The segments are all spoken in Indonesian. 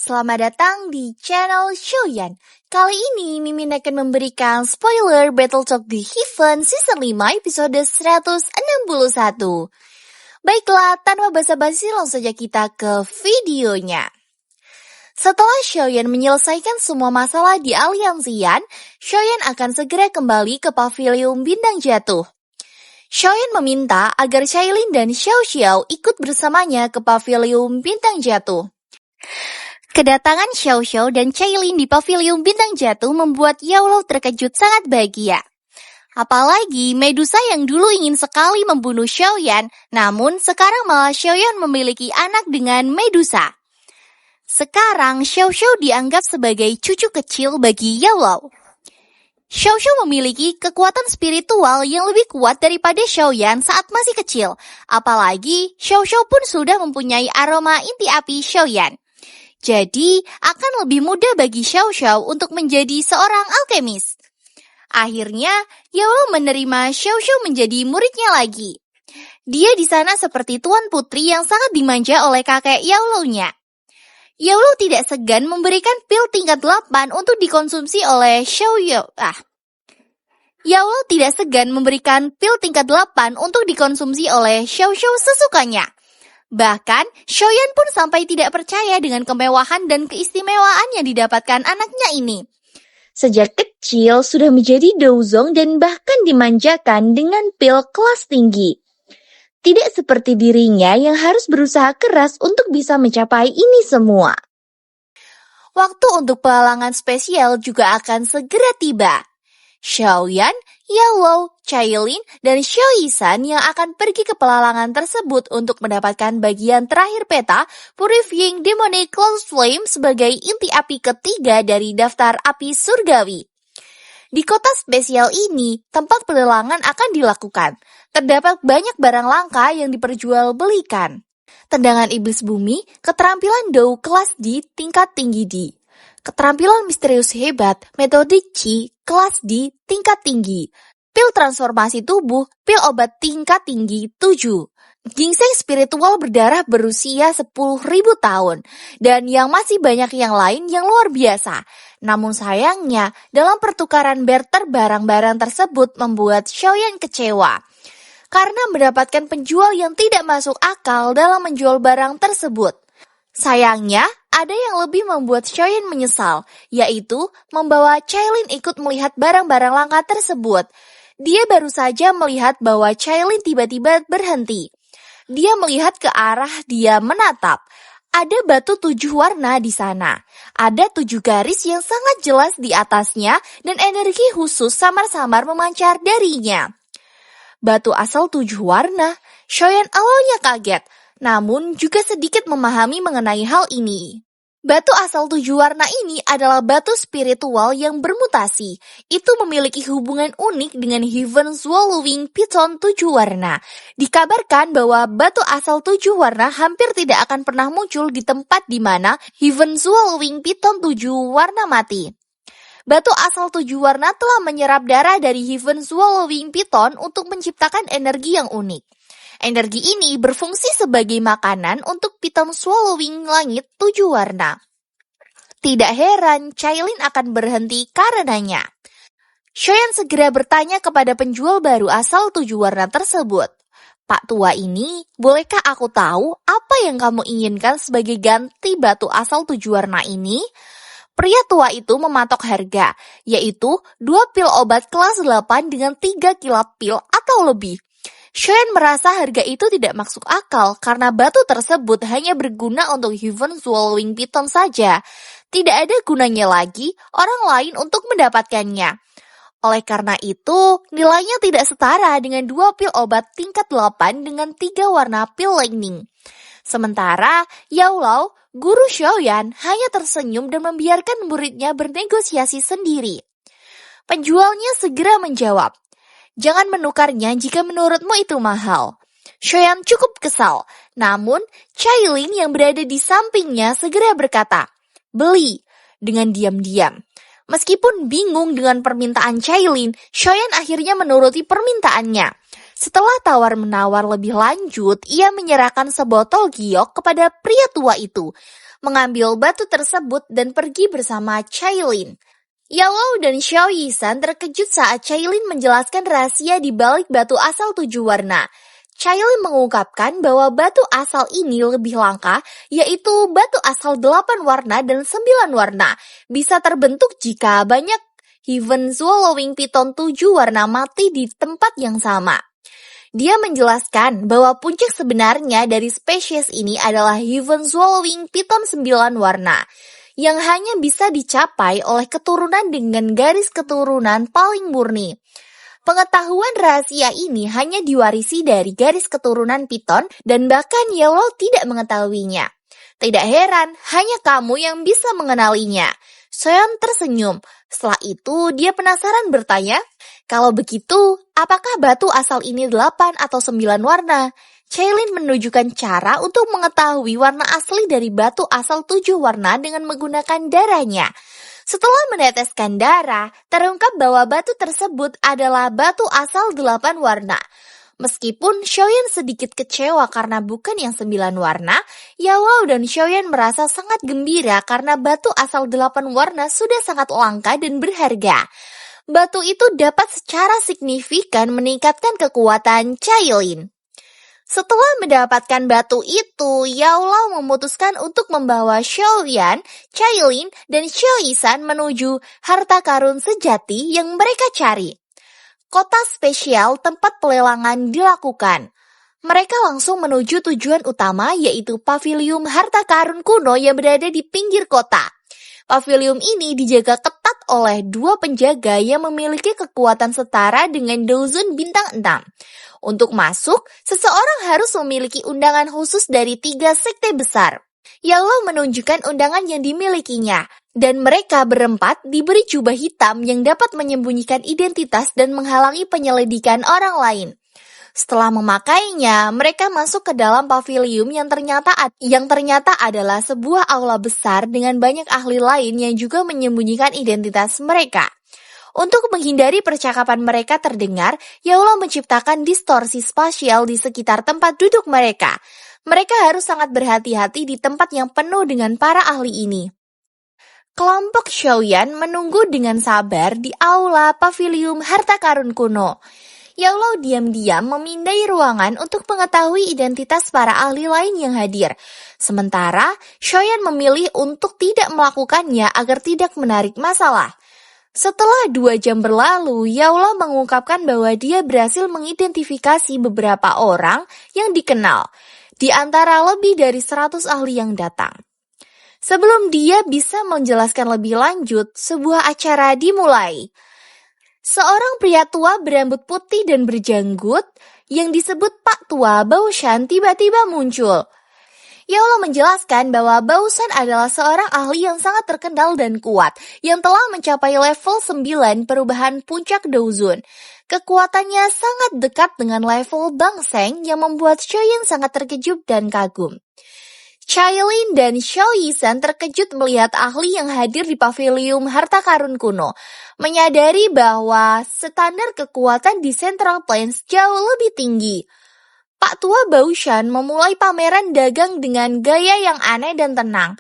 Selamat datang di channel Shoyan. Kali ini Mimin akan memberikan spoiler Battle Talk The Heaven Season 5 episode 161. Baiklah, tanpa basa-basi langsung saja kita ke videonya. Setelah Shoyan menyelesaikan semua masalah di Aliansian, Shoyan akan segera kembali ke pavilion Bintang Jatuh. Shoyan meminta agar Shailin dan Xiao Xiao ikut bersamanya ke pavilion Bintang Jatuh. Kedatangan Xiao Xiao dan Shailin di pavilion Bintang Jatuh membuat Yaolo terkejut sangat bahagia. Apalagi Medusa yang dulu ingin sekali membunuh Xiaoyan, namun sekarang malah Xiaoyan memiliki anak dengan Medusa. Sekarang Xiao Xiao dianggap sebagai cucu kecil bagi Yaolo. Xiao Xiao memiliki kekuatan spiritual yang lebih kuat daripada Xiaoyan saat masih kecil. Apalagi Xiao Xiao pun sudah mempunyai aroma inti api Xiaoyan. Jadi, akan lebih mudah bagi Xiao Xiao untuk menjadi seorang alkemis. Akhirnya, Yaolo menerima Xiao Xiao menjadi muridnya lagi. Dia di sana seperti tuan putri yang sangat dimanja oleh kakek Yaolo-nya. Yaolo tidak segan memberikan pil tingkat 8 untuk dikonsumsi oleh Xiao Xiao. Yaolo tidak segan memberikan pil tingkat 8 untuk dikonsumsi oleh Xiao Xiao sesukanya. Bahkan, Shoyan pun sampai tidak percaya dengan kemewahan dan keistimewaan yang didapatkan anaknya ini. Sejak kecil sudah menjadi dozong dan bahkan dimanjakan dengan pil kelas tinggi. Tidak seperti dirinya yang harus berusaha keras untuk bisa mencapai ini semua. Waktu untuk pelelangan spesial juga akan segera tiba. Xiaoyan, Yaolo, Shailin, dan Xiaoyisan yang akan pergi ke pelelangan tersebut untuk mendapatkan bagian terakhir peta Purifying Demonic Close Flame sebagai inti api ketiga dari daftar api surgawi. Di kota spesial ini, tempat pelelangan akan dilakukan. Terdapat banyak barang langka yang diperjualbelikan. Tendangan iblis bumi, keterampilan Dou kelas D tingkat tinggi D. Keterampilan misterius hebat, metodik Qi, kelas D, tingkat tinggi. Pil transformasi tubuh, pil obat tingkat tinggi 7. Ginseng spiritual berdarah berusia 10.000 tahun. Dan yang masih banyak yang lain yang luar biasa. Namun sayangnya, dalam pertukaran barter barang-barang tersebut membuat Xiaoyan kecewa. Karena mendapatkan penjual yang tidak masuk akal dalam menjual barang tersebut. Sayangnya, ada yang lebih membuat Xiaoyan menyesal, yaitu membawa Shailin ikut melihat barang-barang langka tersebut. Dia baru saja melihat bahwa Shailin tiba-tiba berhenti. Dia melihat ke arah dia menatap. Ada batu 7 warna di sana. Ada 7 garis yang sangat jelas di atasnya dan energi khusus samar-samar memancar darinya. Batu asal 7 warna. Xiaoyan awalnya kaget. Namun juga sedikit memahami mengenai hal ini. Batu asal 7 warna ini adalah batu spiritual yang bermutasi. Itu memiliki hubungan unik dengan Heaven Swallowing Piton 7 warna. Dikabarkan bahwa batu asal 7 warna hampir tidak akan pernah muncul di tempat di mana Heaven Swallowing Piton 7 warna mati. Batu asal 7 warna telah menyerap darah dari Heaven Swallowing Piton untuk menciptakan energi yang unik. Energi ini berfungsi sebagai makanan untuk piton swallowing langit 7 warna. Tidak heran Shailin akan berhenti karenanya. Shoyan segera bertanya kepada penjual baru asal 7 warna tersebut. Pak tua ini, bolehkah aku tahu apa yang kamu inginkan sebagai ganti batu asal 7 warna ini? Pria tua itu mematok harga, yaitu 2 pil obat kelas 8 dengan 3 kilap pil atau lebih. Shoyan merasa harga itu tidak masuk akal karena batu tersebut hanya berguna untuk Heaven Swallowing Piton saja. Tidak ada gunanya lagi orang lain untuk mendapatkannya. Oleh karena itu, nilainya tidak setara dengan 2 pil obat tingkat 8 dengan 3 warna pil lightning. Sementara, Yaolo, guru Xiaoyan, hanya tersenyum dan membiarkan muridnya bernegosiasi sendiri. Penjualnya segera menjawab, "Jangan menukarnya jika menurutmu itu mahal." Shoyan cukup kesal, namun Shailin yang berada di sampingnya segera berkata, "Beli," dengan diam-diam. Meskipun bingung dengan permintaan Shailin, Shoyan akhirnya menuruti permintaannya. Setelah tawar-menawar lebih lanjut, ia menyerahkan sebotol giok kepada pria tua itu. mengambil batu tersebut dan pergi bersama Cailin. Yellow dan Xiao Yisan terkejut saat Cailin menjelaskan rahasia di balik batu asal 7 warna. Cailin mengungkapkan bahwa batu asal ini lebih langka, yaitu batu asal 8 warna dan 9 warna. Bisa terbentuk jika banyak Heaven Swallowing Piton 7 warna mati di tempat yang sama. Dia menjelaskan bahwa puncak sebenarnya dari spesies ini adalah Heaven Swallowing Piton 9 warna, yang hanya bisa dicapai oleh keturunan dengan garis keturunan paling murni. Pengetahuan rahasia ini hanya diwarisi dari garis keturunan Piton dan bahkan Yellow tidak mengetahuinya. Tidak heran, hanya kamu yang bisa mengenalinya. Seon tersenyum. Setelah itu, dia penasaran bertanya, kalau begitu, apakah batu asal ini 8 atau 9 warna? Cailin menunjukkan cara untuk mengetahui warna asli dari batu asal 7 warna dengan menggunakan darahnya. Setelah meneteskan darah, terungkap bahwa batu tersebut adalah batu asal 8 warna. Meskipun Xiaoyan sedikit kecewa karena bukan yang 9 warna, Yellow dan Xiaoyan merasa sangat gembira karena batu asal 8 warna sudah sangat langka dan berharga. Batu itu dapat secara signifikan meningkatkan kekuatan Cailin. Setelah mendapatkan batu itu, Yellow memutuskan untuk membawa Xiaoyan, Cailin, dan Xiao Yisan menuju harta karun sejati yang mereka cari. Kota spesial tempat pelelangan dilakukan. Mereka langsung menuju tujuan utama yaitu pavilium harta karun kuno yang berada di pinggir kota. Pavilium ini dijaga ketat oleh 2 penjaga yang memiliki kekuatan setara dengan Douzun bintang 6. Untuk masuk, seseorang harus memiliki undangan khusus dari 3 sekte besar. Yellow menunjukkan undangan yang dimilikinya, dan mereka berempat diberi jubah hitam yang dapat menyembunyikan identitas dan menghalangi penyelidikan orang lain. Setelah memakainya, mereka masuk ke dalam pavilium yang ternyata adalah sebuah aula besar dengan banyak ahli lain yang juga menyembunyikan identitas mereka. Untuk menghindari percakapan mereka terdengar, Yellow menciptakan distorsi spasial di sekitar tempat duduk mereka. Mereka harus sangat berhati-hati di tempat yang penuh dengan para ahli ini. Kelompok Xiaoyan menunggu dengan sabar di aula pavilium harta karun kuno. Yellow diam-diam memindai ruangan untuk mengetahui identitas para ahli lain yang hadir. Sementara, Xiaoyan memilih untuk tidak melakukannya agar tidak menarik masalah. Setelah 2 jam berlalu, Yellow mengungkapkan bahwa dia berhasil mengidentifikasi beberapa orang yang dikenal, di antara lebih dari 100 ahli yang datang. Sebelum dia bisa menjelaskan lebih lanjut, sebuah acara dimulai. Seorang pria tua berambut putih dan berjanggut yang disebut Pak Tua Baoshan tiba-tiba muncul. Yellow menjelaskan bahwa Baoshan adalah seorang ahli yang sangat terkenal dan kuat, yang telah mencapai level 9 perubahan puncak Douzun. Kekuatannya sangat dekat dengan level Bang Seng yang membuat Xiaoyan sangat terkejut dan kagum. Cailin dan Xiao Yisan terkejut melihat ahli yang hadir di pavilium harta karun kuno, menyadari bahwa standar kekuatan di Central Plains jauh lebih tinggi. Pak Tua Baoshan memulai pameran dagang dengan gaya yang aneh dan tenang.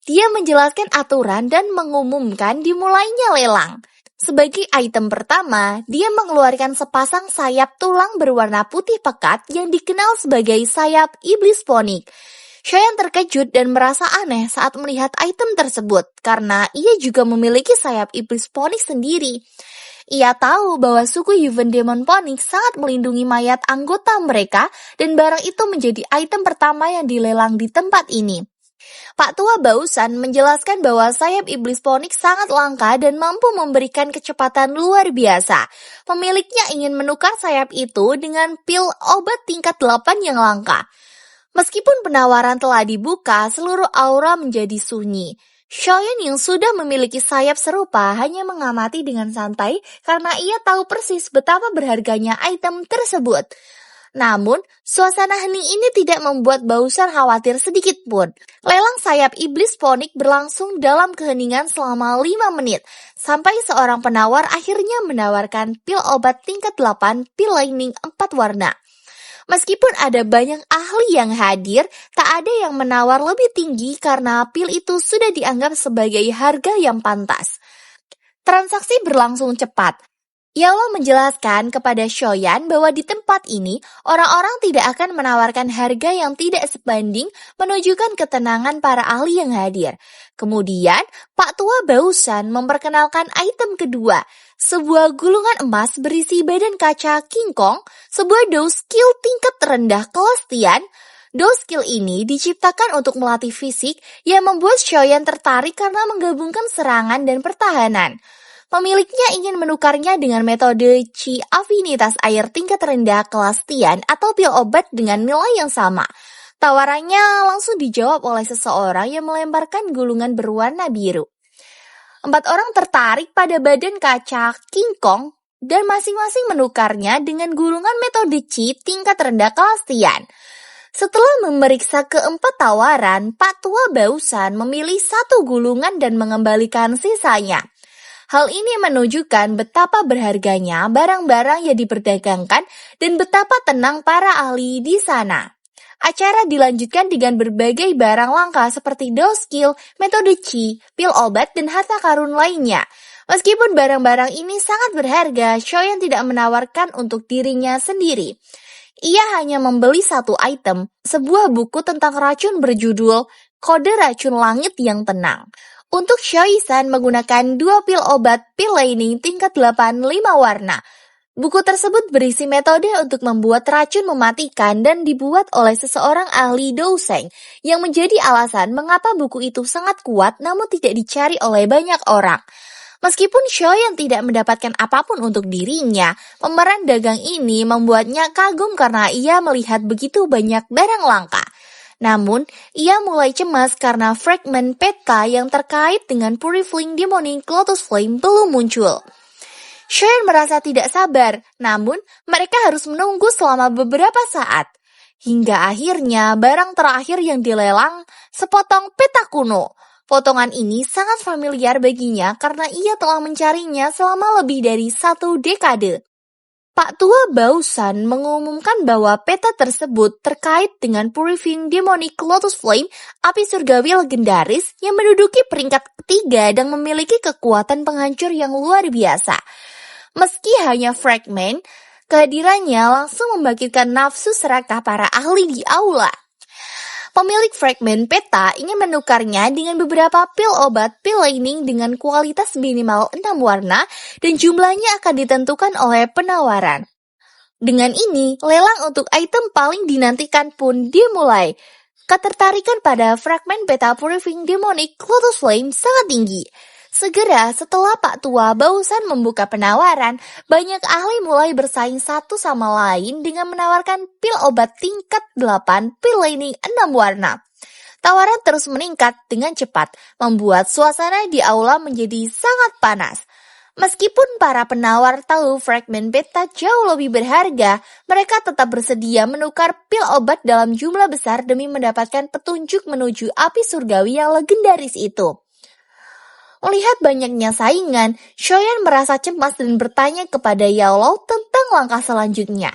Dia menjelaskan aturan dan mengumumkan dimulainya lelang. Sebagai item pertama, dia mengeluarkan sepasang sayap tulang berwarna putih pekat yang dikenal sebagai sayap iblis ponik. Xiaoyan terkejut dan merasa aneh saat melihat item tersebut karena ia juga memiliki sayap iblis ponik sendiri. Ia tahu bahwa suku Heaven Demon Phoenix sangat melindungi mayat anggota mereka dan barang itu menjadi item pertama yang dilelang di tempat ini. Pak Tua Baoshan menjelaskan bahwa sayap iblis Phoenix sangat langka dan mampu memberikan kecepatan luar biasa. Pemiliknya ingin menukar sayap itu dengan pil obat tingkat 8 yang langka. Meskipun penawaran telah dibuka, seluruh aura menjadi sunyi. Xiaoyan yang sudah memiliki sayap serupa hanya mengamati dengan santai karena ia tahu persis betapa berharganya item tersebut. Namun, suasana hening ini tidak membuat Baoshan khawatir sedikit pun. Lelang sayap iblis Phoenix berlangsung dalam keheningan selama 5 menit, sampai seorang penawar akhirnya menawarkan pil obat tingkat 8 pil lightning 4 warna. Meskipun ada banyak ahli yang hadir, tak ada yang menawar lebih tinggi karena pil itu sudah dianggap sebagai harga yang pantas. Transaksi berlangsung cepat. Yao menjelaskan kepada Shoyan bahwa di tempat ini, orang-orang tidak akan menawarkan harga yang tidak sebanding, menunjukkan ketenangan para ahli yang hadir. Kemudian, Pak Tua Bausan memperkenalkan item kedua, sebuah gulungan emas berisi badan kaca King Kong, sebuah dose skill tingkat rendah kelas Tian. Dose skill ini diciptakan untuk melatih fisik yang membuat Shoyan tertarik karena menggabungkan serangan dan pertahanan. Pemiliknya ingin menukarnya dengan metode Qi Afinitas Air tingkat rendah kelas Tian atau pil obat dengan nilai yang sama. Tawarannya langsung dijawab oleh seseorang yang melemparkan gulungan berwarna biru. 4 orang tertarik pada badan kaca King Kong dan masing-masing menukarnya dengan gulungan metode Qi tingkat rendah kelas Tian. Setelah memeriksa keempat tawaran, Pak Tua Bausan memilih satu gulungan dan mengembalikan sisanya. Hal ini menunjukkan betapa berharganya barang-barang yang diperdagangkan dan betapa tenang para ahli di sana. Acara dilanjutkan dengan berbagai barang langka seperti dose skill, metode Qi, pil obat, dan harta karun lainnya. Meskipun barang-barang ini sangat berharga, Shoyan tidak menawarkan untuk dirinya sendiri. Ia hanya membeli satu item, sebuah buku tentang racun berjudul Kode Racun Langit yang Tenang. Untuk Shoyi-san menggunakan 2 pil obat pil laning tingkat 8 5 warna. Buku tersebut berisi metode untuk membuat racun mematikan dan dibuat oleh seseorang ahli douseng yang menjadi alasan mengapa buku itu sangat kuat namun tidak dicari oleh banyak orang. Meskipun Shoyan tidak mendapatkan apapun untuk dirinya, pemeran dagang ini membuatnya kagum karena ia melihat begitu banyak barang langka. Namun, ia mulai cemas karena fragmen peta yang terkait dengan Purifying Demonic Lotus Flame belum muncul. Shoyan merasa tidak sabar, namun mereka harus menunggu selama beberapa saat. Hingga akhirnya barang terakhir yang dilelang sepotong peta kuno. Potongan ini sangat familiar baginya karena ia telah mencarinya selama lebih dari 1 dekade. Pak Tua Bausan mengumumkan bahwa peta tersebut terkait dengan Purifying Demonic Lotus Flame, api surgawi legendaris yang menduduki peringkat ketiga dan memiliki kekuatan penghancur yang luar biasa. Meski hanya fragmen, kehadirannya langsung membangkitkan nafsu serakah para ahli di aula. Pemilik fragmen peta ingin menukarnya dengan beberapa pil obat pil laning dengan kualitas minimal 6 warna dan jumlahnya akan ditentukan oleh penawaran. Dengan ini, lelang untuk item paling dinantikan pun dimulai. Ketertarikan pada fragmen peta Purifying Demonic Lotus Flame sangat tinggi. Segera setelah Pak Tua Bausan membuka penawaran, banyak ahli mulai bersaing satu sama lain dengan menawarkan pil obat tingkat 8 pil laning 6 warna. Tawaran terus meningkat dengan cepat, membuat suasana di aula menjadi sangat panas. Meskipun para penawar tahu fragmen beta jauh lebih berharga, mereka tetap bersedia menukar pil obat dalam jumlah besar demi mendapatkan petunjuk menuju api surgawi yang legendaris itu. Melihat banyaknya saingan, Shoyan merasa cemas dan bertanya kepada Yao tentang langkah selanjutnya.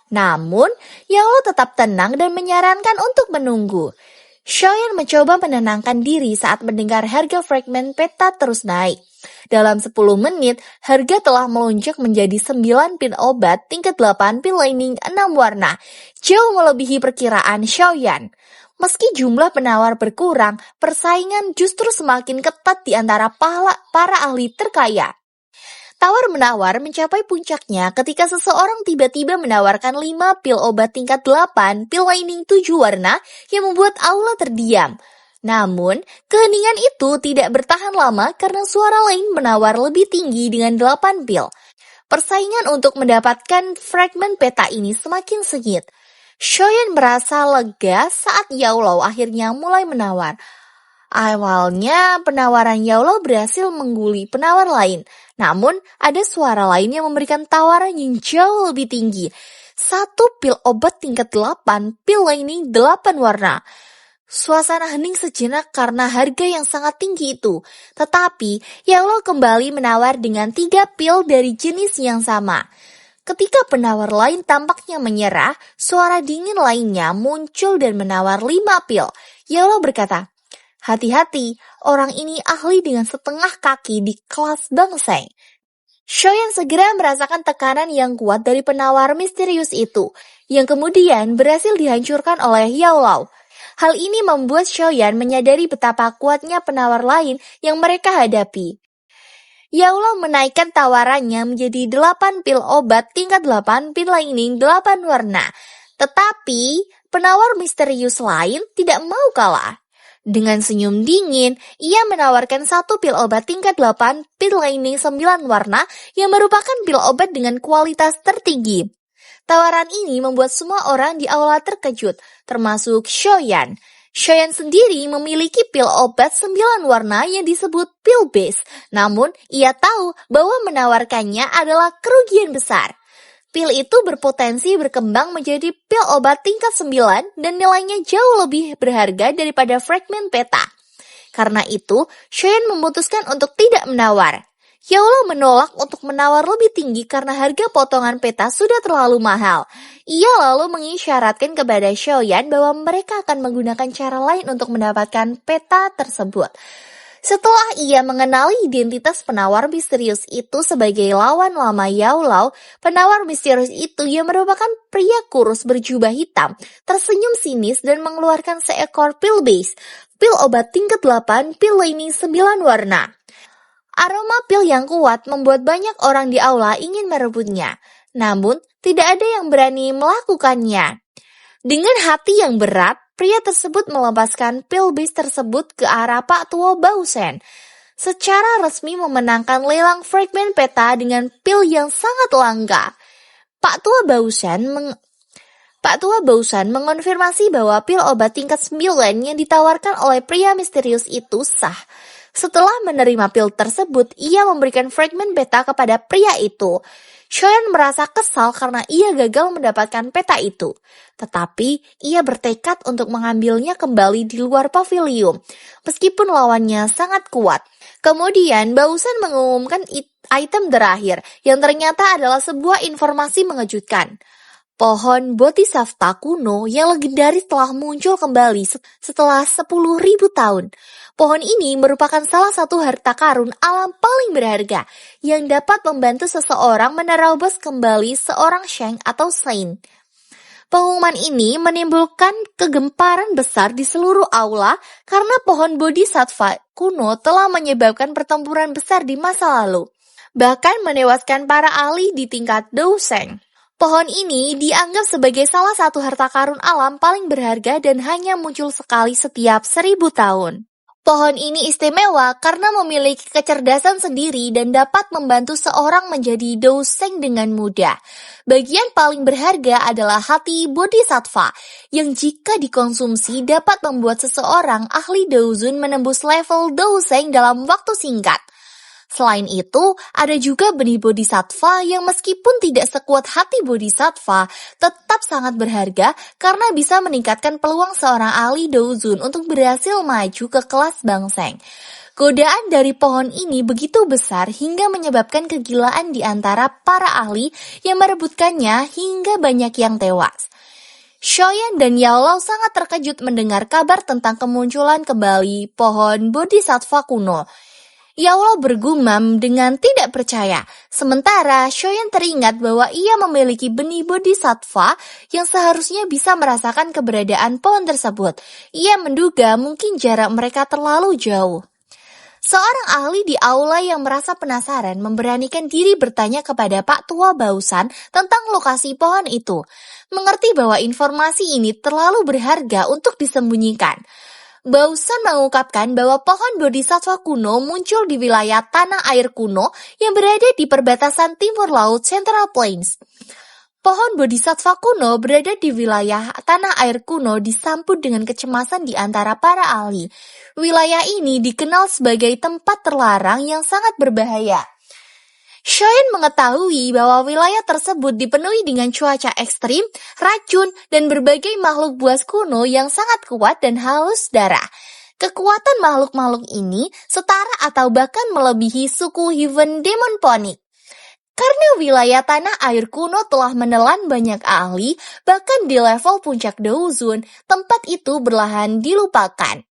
Namun, Yao tetap tenang dan menyarankan untuk menunggu. Shoyan mencoba menenangkan diri saat mendengar harga fragmen peta terus naik. Dalam 10 menit, harga telah melonjak menjadi 9 pil obat tingkat 8 pil laning 6 warna, jauh melebihi perkiraan Shoyan. Meski jumlah penawar berkurang, persaingan justru semakin ketat di antara para ahli terkaya. Tawar-menawar mencapai puncaknya ketika seseorang tiba-tiba menawarkan 5 pil obat tingkat 8 pil laning 7 warna yang membuat aula terdiam. Namun, keheningan itu tidak bertahan lama karena suara lain menawar lebih tinggi dengan 8 pil. Persaingan untuk mendapatkan fragmen peta ini semakin sengit. Shoyan merasa lega saat Yao akhirnya mulai menawar. Awalnya penawaran Yao berhasil mengguli penawar lain, namun ada suara lain yang memberikan tawaran yang jauh lebih tinggi. 1 pil obat tingkat 8 pil laning 8 warna. Suasana hening sejenak karena harga yang sangat tinggi itu. Tetapi Yao kembali menawar dengan 3 pil dari jenis yang sama. Ketika penawar lain tampaknya menyerah, suara dingin lainnya muncul dan menawar 5 pil. Yellow berkata, "Hati-hati, orang ini ahli dengan setengah kaki di kelas bangseng." Shoyan segera merasakan tekanan yang kuat dari penawar misterius itu, yang kemudian berhasil dihancurkan oleh Yao Lao. Hal ini membuat Shoyan menyadari betapa kuatnya penawar lain yang mereka hadapi. Yao Lao menaikkan tawarannya menjadi 8 pil obat tingkat 8 pil lightning 8 warna. Tetapi penawar misterius lain tidak mau kalah. Dengan senyum dingin, ia menawarkan 1 pil obat tingkat 8 pil lightning 9 warna yang merupakan pil obat dengan kualitas tertinggi. Tawaran ini membuat semua orang di aula terkejut, termasuk Shoyan. Shoyan sendiri memiliki pil obat 9 warna yang disebut pil base, namun ia tahu bahwa menawarkannya adalah kerugian besar. Pil itu berpotensi berkembang menjadi pil obat tingkat 9 dan nilainya jauh lebih berharga daripada fragmen peta. Karena itu, Shoyan memutuskan untuk tidak menawar. Yao Lao menolak untuk menawar lebih tinggi karena harga potongan peta sudah terlalu mahal. Ia lalu mengisyaratkan kepada Shoyan bahwa mereka akan menggunakan cara lain untuk mendapatkan peta tersebut. Setelah ia mengenali identitas penawar misterius itu sebagai lawan lama Yao Lao, penawar misterius itu yang merupakan pria kurus berjubah hitam, tersenyum sinis dan mengeluarkan seekor pil base, pil obat tingkat 8, pil lightning 9 warna. Aroma pil yang kuat membuat banyak orang di aula ingin merebutnya, namun tidak ada yang berani melakukannya. Dengan hati yang berat, pria tersebut melepaskan pil base tersebut ke arah Pak Tua Bausen. Secara resmi memenangkan lelang fragmen peta dengan pil yang sangat langka. Pak Tua Bausan mengonfirmasi bahwa pil obat tingkat 9 yang ditawarkan oleh pria misterius itu sah. Setelah menerima pil tersebut, ia memberikan fragmen peta kepada pria itu. Shoyan merasa kesal karena ia gagal mendapatkan peta itu. Tetapi, ia bertekad untuk mengambilnya kembali di luar pavilion, meskipun lawannya sangat kuat. Kemudian, Bausan mengumumkan item terakhir, yang ternyata adalah sebuah informasi mengejutkan. Pohon Bodhisattva kuno yang legendaris telah muncul kembali setelah 10.000 tahun. Pohon ini merupakan salah satu harta karun alam paling berharga yang dapat membantu seseorang menerobos kembali seorang Sheng atau Saint. Pengumuman ini menimbulkan kegemparan besar di seluruh aula karena pohon Bodhisattva kuno telah menyebabkan pertempuran besar di masa lalu, bahkan menewaskan para ahli di tingkat Douseng. Pohon ini dianggap sebagai salah satu harta karun alam paling berharga dan hanya muncul sekali setiap 1000 tahun. Pohon ini istimewa karena memiliki kecerdasan sendiri dan dapat membantu seorang menjadi Douseng dengan mudah. Bagian paling berharga adalah hati Bodhisattva, yang jika dikonsumsi dapat membuat seseorang ahli Douzun menembus level Douseng dalam waktu singkat. Selain itu, ada juga benih Bodhisattva yang meskipun tidak sekuat hati Bodhisattva, tetap sangat berharga karena bisa meningkatkan peluang seorang ahli Douzun untuk berhasil maju ke kelas bangseng. Godaan dari pohon ini begitu besar hingga menyebabkan kegilaan di antara para ahli yang merebutkannya hingga banyak yang tewas. Shoyan dan Yao Lao sangat terkejut mendengar kabar tentang kemunculan kembali pohon Bodhisattva kuno. Yao Lao bergumam dengan tidak percaya, sementara Shoyan teringat bahwa ia memiliki benih Bodhisattva yang seharusnya bisa merasakan keberadaan pohon tersebut. Ia menduga mungkin jarak mereka terlalu jauh. Seorang ahli di aula yang merasa penasaran memberanikan diri bertanya kepada Pak Tua Bausan tentang lokasi pohon itu. Mengerti bahwa informasi ini terlalu berharga untuk disembunyikan. Bausan mengungkapkan bahwa pohon Bodhisattva kuno muncul di wilayah tanah air kuno yang berada di perbatasan timur laut Central Plains. Pohon Bodhisattva kuno berada di wilayah tanah air kuno disambut dengan kecemasan di antara para ahli. Wilayah ini dikenal sebagai tempat terlarang yang sangat berbahaya. Shoyan mengetahui bahwa wilayah tersebut dipenuhi dengan cuaca ekstrim, racun, dan berbagai makhluk buas kuno yang sangat kuat dan haus darah. Kekuatan makhluk-makhluk ini setara atau bahkan melebihi suku Heaven Demon Ponic. Karena wilayah tanah air kuno telah menelan banyak ahli, bahkan di level puncak Daozun, tempat itu berlahan dilupakan.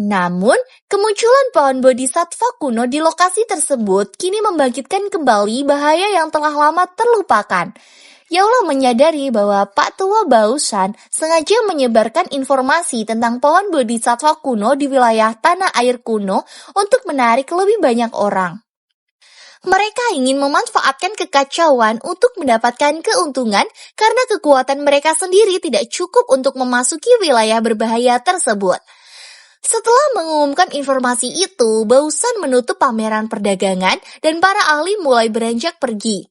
Namun, kemunculan pohon bodhisattva kuno di lokasi tersebut kini membangkitkan kembali bahaya yang telah lama terlupakan. Yaulo menyadari bahwa Pak Tua Bausan sengaja menyebarkan informasi tentang pohon bodhisattva kuno di wilayah tanah air kuno untuk menarik lebih banyak orang. Mereka ingin memanfaatkan kekacauan untuk mendapatkan keuntungan karena kekuatan mereka sendiri tidak cukup untuk memasuki wilayah berbahaya tersebut. Setelah mengumumkan informasi itu, Bausan menutup pameran perdagangan dan para ahli mulai beranjak pergi.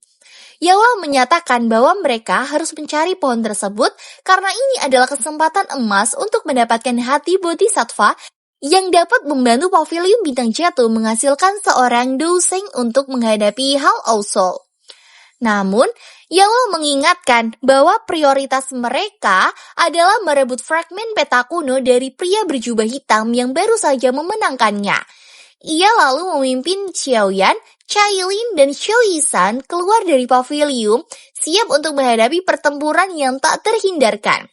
Yaulo menyatakan bahwa mereka harus mencari pohon tersebut karena ini adalah kesempatan emas untuk mendapatkan hati bodhisattva yang dapat membantu pavilion bintang jatuh menghasilkan seorang Douseng untuk menghadapi Hall of Soul. Namun, Yaulo mengingatkan bahwa prioritas mereka adalah merebut fragmen peta kuno dari pria berjubah hitam yang baru saja memenangkannya. Ia lalu memimpin Xiaoyan, Cailin, dan Xiaoyisan keluar dari pavilion, siap untuk menghadapi pertempuran yang tak terhindarkan.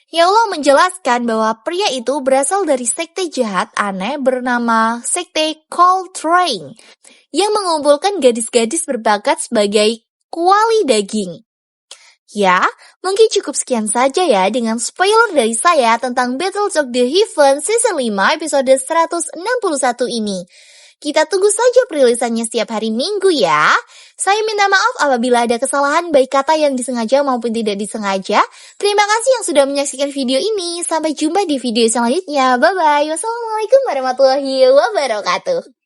Yaulo menjelaskan bahwa pria itu berasal dari sekte jahat aneh bernama Sekte Cold Train, yang mengumpulkan gadis-gadis berbakat sebagai kuali daging. Ya, mungkin cukup sekian saja ya dengan spoiler dari saya tentang Battle of the Heaven Season 5 episode 161 ini. Kita tunggu saja perilisannya setiap hari Minggu ya. Saya minta maaf apabila ada kesalahan baik kata yang disengaja maupun tidak disengaja. Terima kasih yang sudah menyaksikan video ini. Sampai jumpa di video selanjutnya. Bye-bye. Wassalamualaikum warahmatullahi wabarakatuh.